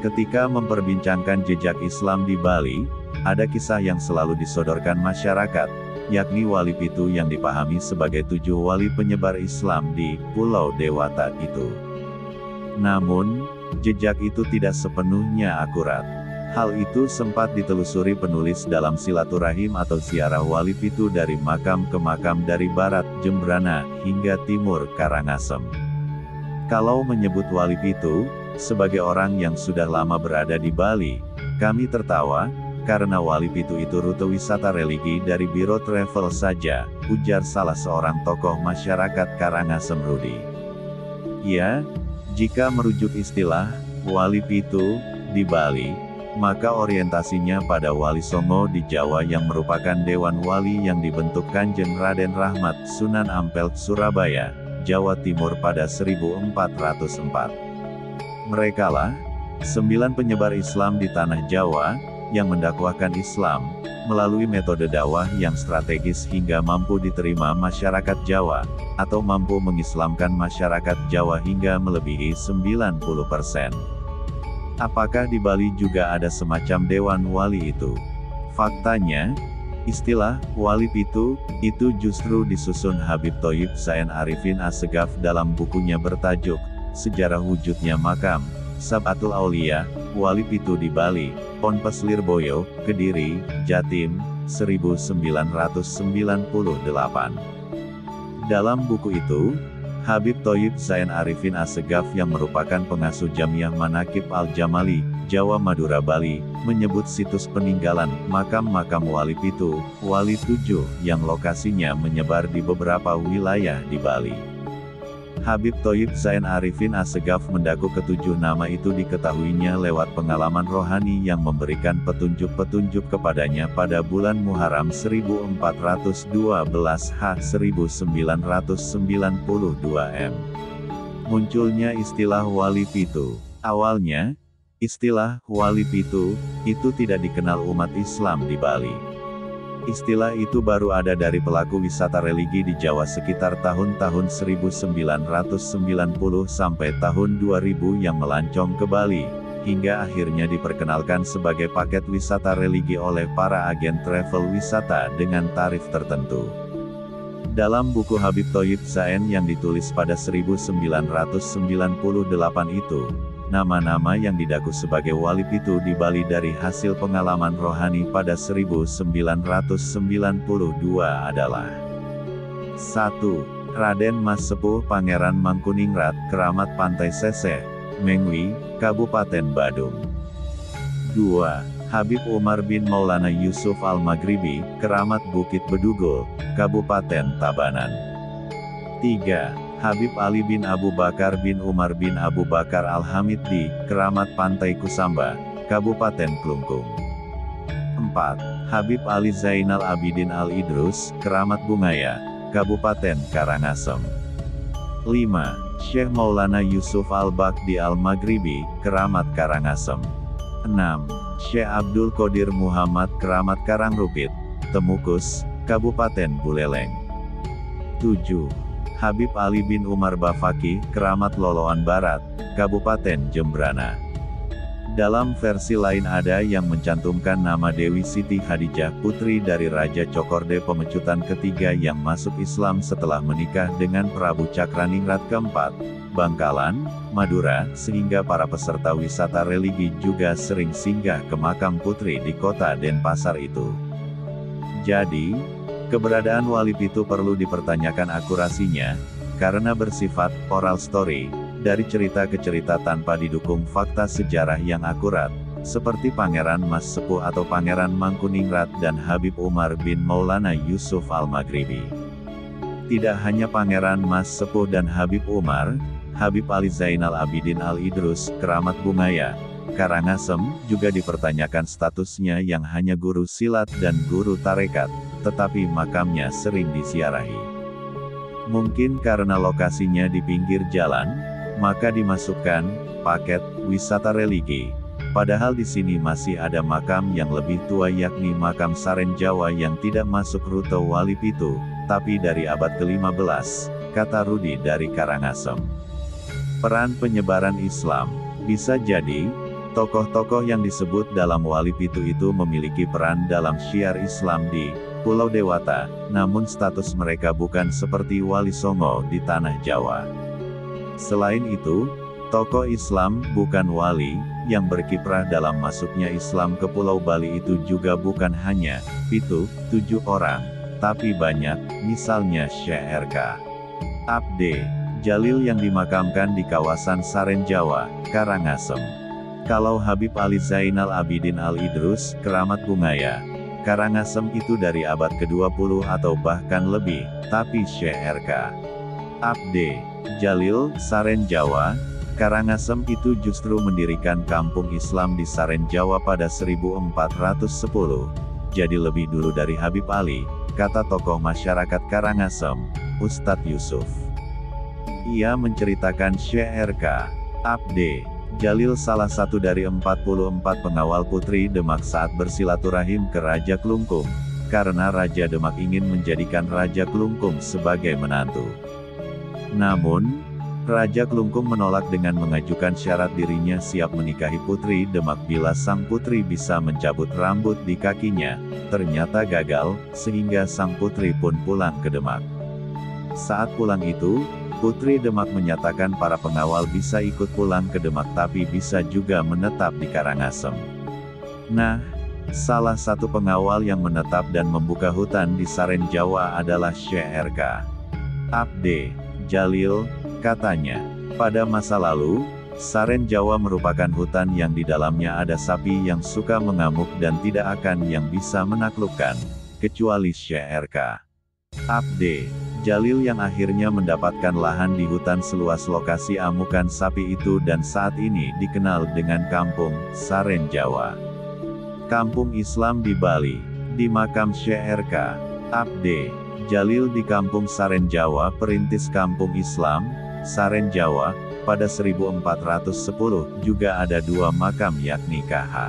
Ketika memperbincangkan jejak Islam di Bali, ada kisah yang selalu disodorkan masyarakat, yakni Wali Pitu yang dipahami sebagai 7 wali penyebar Islam di Pulau Dewata itu. Namun, jejak itu tidak sepenuhnya akurat. Hal itu sempat ditelusuri penulis dalam Silaturahim atau Ziarah Wali Pitu dari makam ke makam dari barat Jembrana hingga timur Karangasem. Kalau menyebut Wali Pitu sebagai orang yang sudah lama berada di Bali, kami tertawa, karena Wali Pitu itu rute wisata religi dari Biro Travel saja, ujar salah seorang tokoh masyarakat Karangasem Rudi. Ya, jika merujuk istilah Wali Pitu di Bali, maka orientasinya pada Wali Songo di Jawa yang merupakan Dewan Wali yang dibentuk Kanjeng Raden Rahmat Sunan Ampel Surabaya, Jawa Timur pada 1404. Merekalah 9 penyebar Islam di tanah Jawa, yang mendakwahkan Islam, melalui metode dakwah yang strategis hingga mampu diterima masyarakat Jawa, atau mampu mengislamkan masyarakat Jawa hingga melebihi 90%. Apakah di Bali juga ada semacam Dewan Wali itu? Faktanya, istilah Wali Pitu itu justru disusun Habib Thoyib Zain Arifin Assegaf dalam bukunya bertajuk Sejarah Wujudnya Makam Sab'atul Aulia, Wali Pitu di Bali, Ponpes Lirboyo, Kediri, Jatim, 1998. Dalam buku itu, Habib Thoyib Zain Arifin Assegaf yang merupakan pengasuh Jamiah Manaqib Al-Jamali, Jawa Madura Bali, menyebut situs peninggalan makam-makam Wali Pitu, Wali 7, yang lokasinya menyebar di beberapa wilayah di Bali. Habib Thoyib Zain Arifin Assegaf mendaku ke-7 nama itu diketahuinya lewat pengalaman rohani yang memberikan petunjuk-petunjuk kepadanya pada bulan Muharram 1412 H 1992 M. Munculnya istilah Wali Pitu. Awalnya, istilah Wali Pitu itu tidak dikenal umat Islam di Bali. Istilah itu baru ada dari pelaku wisata religi di Jawa sekitar tahun-tahun 1990 sampai tahun 2000 yang melancong ke Bali, hingga akhirnya diperkenalkan sebagai paket wisata religi oleh para agen travel wisata dengan tarif tertentu. Dalam buku Habib Thoyib Zain yang ditulis pada 1998 itu, nama-nama yang didaku sebagai Wali Pitu di Bali dari hasil pengalaman rohani pada 1992 adalah 1. Raden Mas Sepuh Pangeran Mangkuningrat, Keramat Pantai Seseh, Mengwi, Kabupaten Badung. 2. Habib Umar bin Maulana Yusuf Al-Maghribi, Keramat Bukit Bedugul, Kabupaten Tabanan. 3. Habib Ali bin Abu Bakar bin Umar bin Abu Bakar Al-Hamid di Keramat Pantai Kusamba, Kabupaten Klungkung. 4. Habib Ali Zainal Abidin Al-Idrus, Keramat Bungaya, Kabupaten Karangasem. 5. Syekh Maulana Yusuf Al-Bakdi Al-Maghribi, Keramat Karangasem. 6. Syekh Abdul Qadir Muhammad Keramat Karangrupit, Temukus, Kabupaten Buleleng. 7. Habib Ali bin Umar Bafaki, Keramat Loloan Barat, Kabupaten Jembrana. Dalam versi lain ada yang mencantumkan nama Dewi Siti Hadijah, putri dari Raja Cokorde Pemecutan ketiga yang masuk Islam setelah menikah dengan Prabu Cakraningrat keempat, Bangkalan, Madura, sehingga para peserta wisata religi juga sering singgah ke makam putri di kota Denpasar itu. Jadi, keberadaan Wali Pitu perlu dipertanyakan akurasinya, karena bersifat oral story, dari cerita ke cerita tanpa didukung fakta sejarah yang akurat, seperti Pangeran Mas Sepuh atau Pangeran Mangkuningrat dan Habib Umar bin Maulana Yusuf Al-Maghribi. Tidak hanya Pangeran Mas Sepuh dan Habib Umar, Habib Ali Zainal Abidin Al-Idrus, Keramat Bungaya, Karangasem, juga dipertanyakan statusnya yang hanya guru silat dan guru tarekat, tetapi makamnya sering disiarahi. Mungkin karena lokasinya di pinggir jalan, maka dimasukkan paket wisata religi. Padahal di sini masih ada makam yang lebih tua yakni makam Saren Jawa yang tidak masuk rute Wali Pitu, tapi dari abad ke-15, kata Rudi dari Karangasem. Peran penyebaran Islam. Bisa jadi, Tokoh-tokoh yang disebut dalam Wali Pitu itu memiliki peran dalam syiar Islam di Pulau Dewata, namun status mereka bukan seperti Wali Songo di Tanah Jawa. Selain itu, tokoh Islam bukan wali, yang berkiprah dalam masuknya Islam ke Pulau Bali itu juga bukan hanya 7 orang, tapi banyak, misalnya Syekh R.K. Abde Jalil yang dimakamkan di kawasan Saren Jawa, Karangasem. Kalau Habib Ali Zainal Abidin Al-Idrus, Keramat Bungaya, Karangasem itu dari abad ke-20 atau bahkan lebih, tapi Syekh R.K. Abde Jalil, Saren Jawa, Karangasem itu justru mendirikan kampung Islam di Saren Jawa pada 1410. Jadi lebih dulu dari Habib Ali, kata tokoh masyarakat Karangasem, Ustadz Yusuf. Ia menceritakan Syekh R.K. Abde Jalil salah satu dari 44 pengawal Putri Demak saat bersilaturahim ke Raja Klungkung, karena Raja Demak ingin menjadikan Raja Klungkung sebagai menantu. Namun, Raja Klungkung menolak dengan mengajukan syarat dirinya siap menikahi Putri Demak bila sang putri bisa mencabut rambut di kakinya. Ternyata gagal, sehingga sang putri pun pulang ke Demak. Saat pulang itu, Putri Demak menyatakan para pengawal bisa ikut pulang ke Demak tapi bisa juga menetap di Karangasem. Nah, salah satu pengawal yang menetap dan membuka hutan di Saren Jawa adalah Syekh R.K. Abde Jalil, katanya. Pada masa lalu, Saren Jawa merupakan hutan yang di dalamnya ada sapi yang suka mengamuk dan tidak akan yang bisa menaklukkan, kecuali Syekh R.K. Abde Jalil yang akhirnya mendapatkan lahan di hutan seluas lokasi amukan sapi itu dan saat ini dikenal dengan Kampung Saren Jawa. Kampung Islam di Bali, di makam Syekh R.K. Abde Jalil di Kampung Saren Jawa perintis Kampung Islam, Saren Jawa, pada 1410, juga ada 2 makam yakni K.H.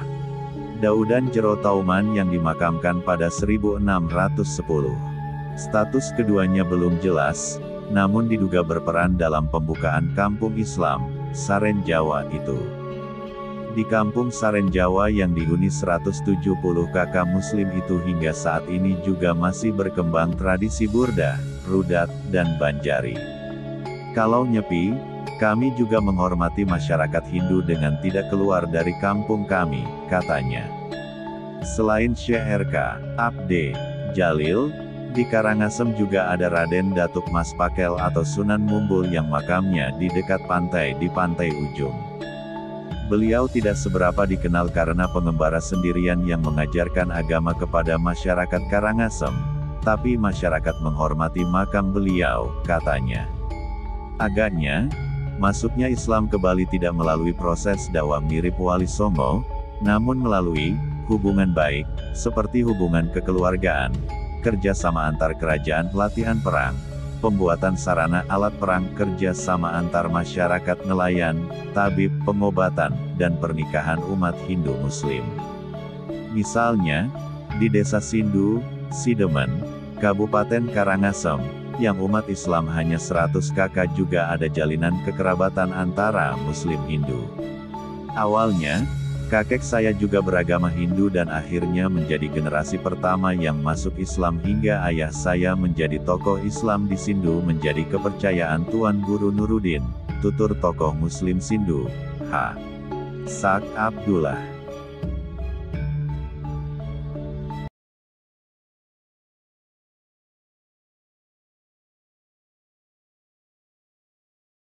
Daudan Jero Tauman yang dimakamkan pada 1610. Status keduanya belum jelas, namun diduga berperan dalam pembukaan Kampung Islam, Saren Jawa itu. Di Kampung Saren Jawa yang dihuni 170 kakak muslim itu hingga saat ini juga masih berkembang tradisi burda, rudat, dan banjari. Kalau Nyepi, kami juga menghormati masyarakat Hindu dengan tidak keluar dari kampung kami, katanya. Selain Syekh R.K. Abde Jalil, di Karangasem juga ada Raden Datuk Mas Pakel atau Sunan Mumbul yang makamnya di dekat pantai di Pantai Ujung. Beliau tidak seberapa dikenal karena pengembara sendirian yang mengajarkan agama kepada masyarakat Karangasem, tapi masyarakat menghormati makam beliau, katanya. Agaknya, masuknya Islam ke Bali tidak melalui proses dakwah mirip Wali Songo, namun melalui hubungan baik, seperti hubungan kekeluargaan, kerjasama antar kerajaan, pelatihan perang, pembuatan sarana alat perang, kerjasama antar masyarakat nelayan, tabib, pengobatan, dan pernikahan umat Hindu-Muslim. Misalnya, di Desa Sindu, Sidemen, Kabupaten Karangasem, yang umat Islam hanya 100 kakak juga ada jalinan kekerabatan antara Muslim Hindu. Awalnya, kakek saya juga beragama Hindu dan akhirnya menjadi generasi pertama yang masuk Islam hingga ayah saya menjadi tokoh Islam di Sindu menjadi kepercayaan Tuan Guru Nuruddin, tutur tokoh Muslim Sindu, H. Sak Abdullah.